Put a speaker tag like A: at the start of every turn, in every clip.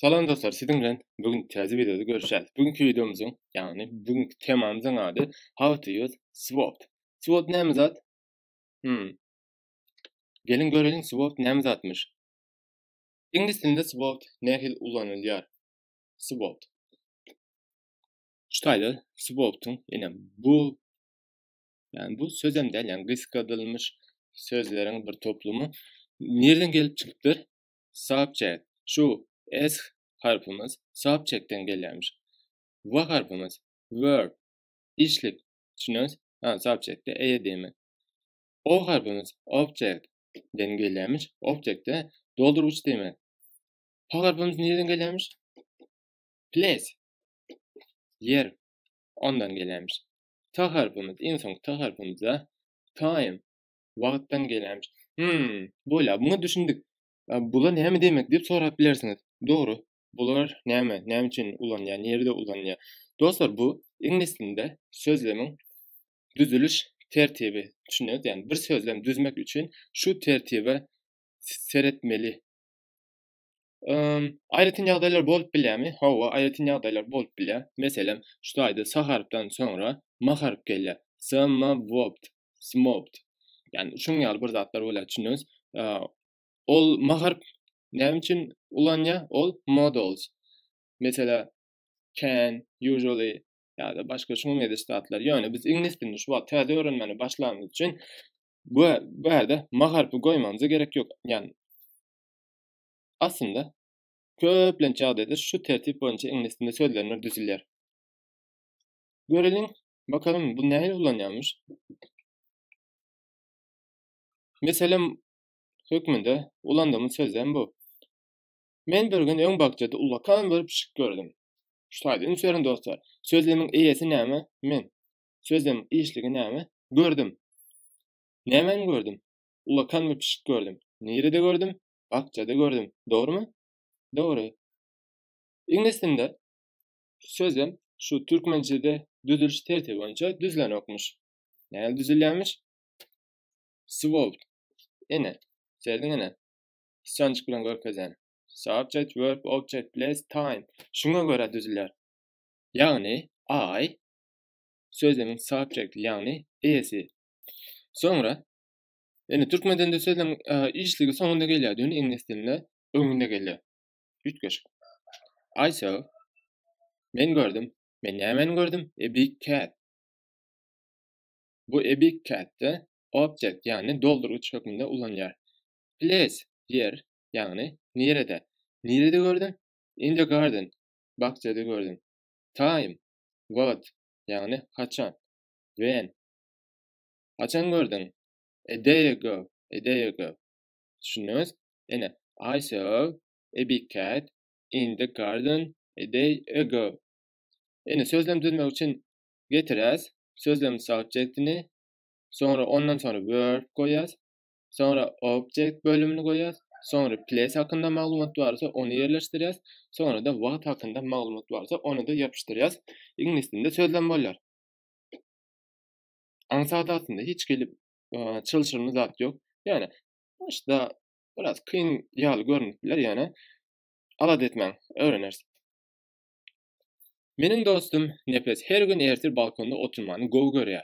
A: Salam dostlar, sizin bilen bugün täze videoda görüşýäs. Bugünkü videomuzun, ýagny bugünkü temamyzyň ady How to use SWOT. SWOT näme zat? Gelin görelim SWOT näme zatmış. İnglis dilinde SWOT nähil ulanylýar? SWOT. Şutaýda SWOT'un ýene bu bu sözem däl, ýani gysgadylmış sözleriň bir toplumy. Nerden gelip çykypdyr? Subject. Şu S harfimiz subject'ten gelýärmiş. W harfimiz verb, işlik. Düşünüňiz? Subject'te diýmek. O harfimiz object'den gelýärmiş. Object'te dolduruç diýmek. P harfimiz nereden gelýärmiş? Place. Yer. Ondan gelýärmiş. T harfimiz, en soň T harfimiz time. Wagtdan gelýärmiş. Boýla, buňa düşündik. Bular näme demek diýip sorap bilersiňiz. Dogry. Bular näme? Näme üçin ulanýar? Nerede ulanýar? Dostlar, bu İnglis dilinde sözlemiň düzüliş tertibi. Düşünüňiz, ýani bir sözlem düzmek üçin şu tertibe seretmeli. Aýratyn ýagdaýlar bolup bilýärmi? Hawa, aýratyn ýagdaýlar bolup bilýär. Meselem, şutaýda sa harfdan soňra ma harf gelýär. Smoked, smoked. Yani şun ýaly bir zatlar bolýar, düşünüňiz. Ol ma harf näme üçin ulanýar? Ol modals. Mesela can, usually ýa-da başga şuňa medestatlar. Ýöne biz İnglis dilini şu wagt täze öwrenmeni başlamamyz üçin bu ýerde ma harfy goýmamyza gerek ýok. Yani aslında köplençe ýagdaýda şu tertip boýunça İnglis dilinde sözlerler düzülýär. Görelim, bakalım bu näme ulanýarmyş? Mesela hökmünde ulandığımız sözlem bu. Men bir gün öň bakjada ulakan bir pişik gördüm. Şutaýda ünsürin dostlar. Sözlemiň eýesi näme? Men. Sözlemiň işligi näme? Gördüm. Nämen gördüm? Ulakan bir pişik gördüm. Nerede gördüm? Bakjada gördüm. Dogrymy? Dogry. İnglis dilinde sözlem şu türkmençede düzüliş tertibi boýunça düzlenokmuş. Näme düzülýärmiş? SWOT. Ene. Serdin ene. Sançyk bilen görkezän. Subject, verb, object, place, time. Şuna göre düzülýär. Ýagny I sözlemiň subject, ýagny eýesi. Sonra ene türkmen dilinde sözlem işligi soňunda gelýär. Dün İnglis dilinde öňünde gelýär. Ütgeç. I saw. Men gördüm. Men nämen gördüm? A big cat. Bu a big cat'te object, ýani dolduruç hökmünde ulanýar. Place, yer, ýagny nerede? Nerede gördüm? In the garden. Bakjada gördüm. Time, what, ýagny haçan. When. Haçan gördüm? A day ago. A day ago. Düşünüňiz? Ene I saw a big cat in the garden a day ago. Ene sözlem düzmek üçin getirýäs sözlem subjectini, sonra ondan sonra verb goýýas, sonra object bölümini goýýas, sonra place hakynda maglumat barsa onu yerleşdirýäs, sonra da what hakynda maglumat barsa onu da ýapyşdyrýas. İnglis dilinde sözlem bolýar. Ansatynda hiç gelip çylşyryny zat ýok. Ýani başda biraz kyn ýaly görünip biler, ýani alat etmäň, öwreneriz. Menin dostum Nepes her gün ertir balkonda oturmany gowy görýär.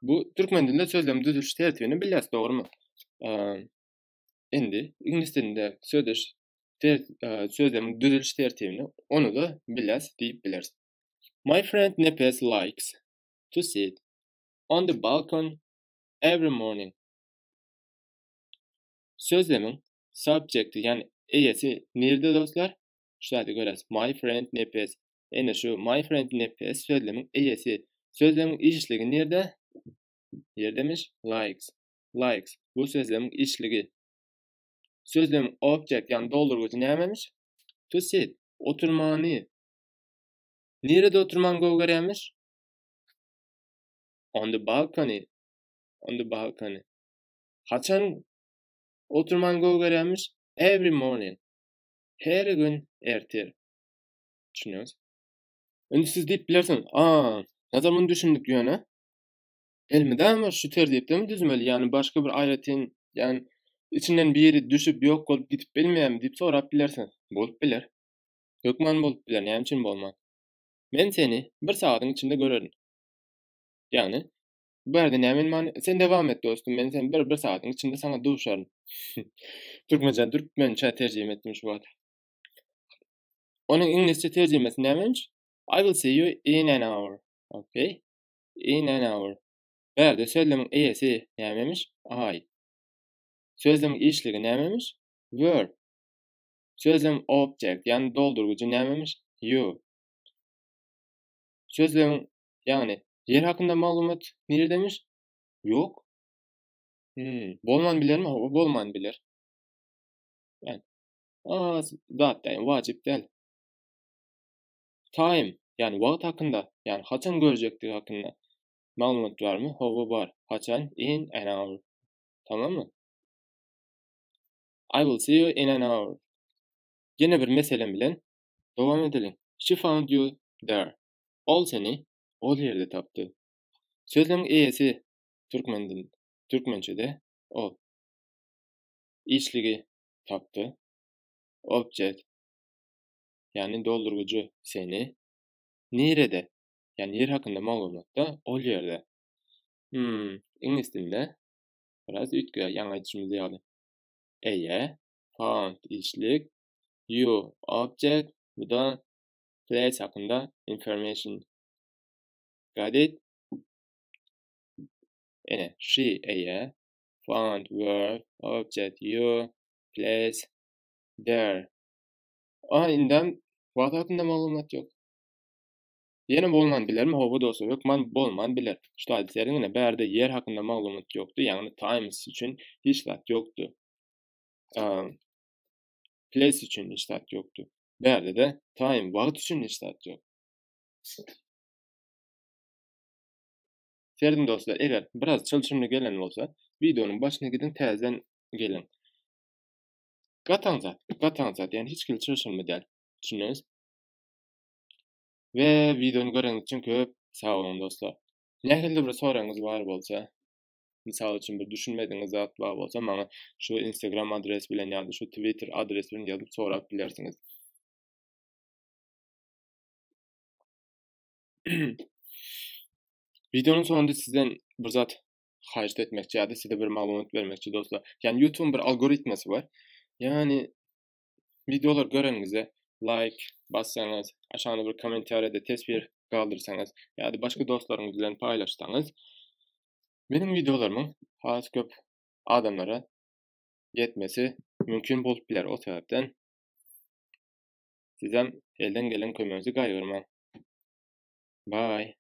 A: Bu türkmen dilinde sözlem düzüliş tertibini bilýäs, dogrymy? Endi İnglis dilinde sözlem düzüliş tertibini onu da bilýäs diýip bileriz. My friend Nepes likes to sit on the balcony every morning. Sözlemiň subjecti, ýani eýesi nerede dostlar? Şurada görüyoruz. My friend Nepes. Ene şu my friend Nepes sözlemiň eýesi. Sözlemiň işligi nerede? Yerdemiş? Likes. Likes. Bu sözlemiň işligi. Sözlemiň object, ýani doldurucu nämemiş? To sit. Oturmany. Nerede oturman gowy görýärmiş? On the balcony. On the balcony. Haçan oturman gowy görýärmiş? Every morning. Her gün ertir. Düşünüyoruz. Öndi siz deyip bilersin. Ne zaman düşündük ýöne? Elmide ama şu tertipde mi düzmeli? Yani başka bir aýratyn, yani içinden biri düşüp ýok bolup gidip bilmeýärmi diýip sorap bilersiň. Bolup biler. Hökman bolup biler, näme üçin bolmaz? Men seni bir sagatyň içinde görerim. Ýagny bu ýerde näme many? Sen dewam et dostum, men seni bir sagatyň içinde sana duşarym. Türkmençe terjime etdim şu wagt. Onuň inglizçe terjimesi nämemiş? I will see you in an hour. Okay? In an hour. Berde sözlemiň eýesi nämemiş? I. Sözlemiň işligi nämemiş? Were. Sözlemiň object, ýani doldurgujy nämemiş? You. Sözlemiň, ýani yer hakynda maglumat nerdemiş? Ýok. Bolman bilermi? Hawa bolman biler. Yani, zat daýym wajyp däl. Time, yani wagt hakynda, yani haçan görecekdik hakynda maglumat barmy? Hawa bar. Haçan? In an hour. Tamammy? I will see you in an hour. Yine bir meselem bilen dowam edelim. She found you there. Ol seni ol ýerde tapdy. Sözlemiň eýesi türkmençede ol. İşligi tapdy. Object, yani doldurgucu seni. Nerede? Yani yer hakynda maglumatda ol ýerde. İngilis dilinde biraz ütgä ýaňaýtjymyz ýaly. Found işlik, you object, bu da place hakynda information. Got it? She found word, object, you, place, there. Indem wagt hakynda maglumat ýok. Ýene bolman bilermi? Hawa dostu hökman bolman biler. Şu hadislerine berde yer hakynda maglumat ýokdy, ýagny times üçin hiç zat ýokdy. Place üçin hiç zat ýokdy. Berde de time, wagt üçin hiç zat ýok. Sevgili dostlar, eger biraz çalışymly gelen bolsa, videonun başyna gidin, täzeden gelin. Gataň zat, ýani hiç kil çalışymly däl. Düşünýäňiz? Ve videonu göreňiz üçin köp sag bolun dostlar. Nähili bir soraňyz bar bolsa, misal üçin bir düşünmediňiz zat bar bolsa, maňa şu Instagram adres bilen ýa-da şu Twitter adres bilen ýazyp sorap bilersiňiz. Videonun sonunda sizden bir zat haýyrt etmekçi ýa-da size bir maglumat bermekçi dostlar. Yani YouTube'un bir algoritmasy bar. Yani videolar göreňizde like bassaňyz, aşağıda bir kommentarda tesbih galdyrsaňyz ýa-da başga dostlaryňyz bilen paýlaşsaňyz, benim videolarymyň has köp adamlara yetmesi mümkin bolup biler. O sebäpden sizem elden gelen kömegiňizi gaýrymam. Bye.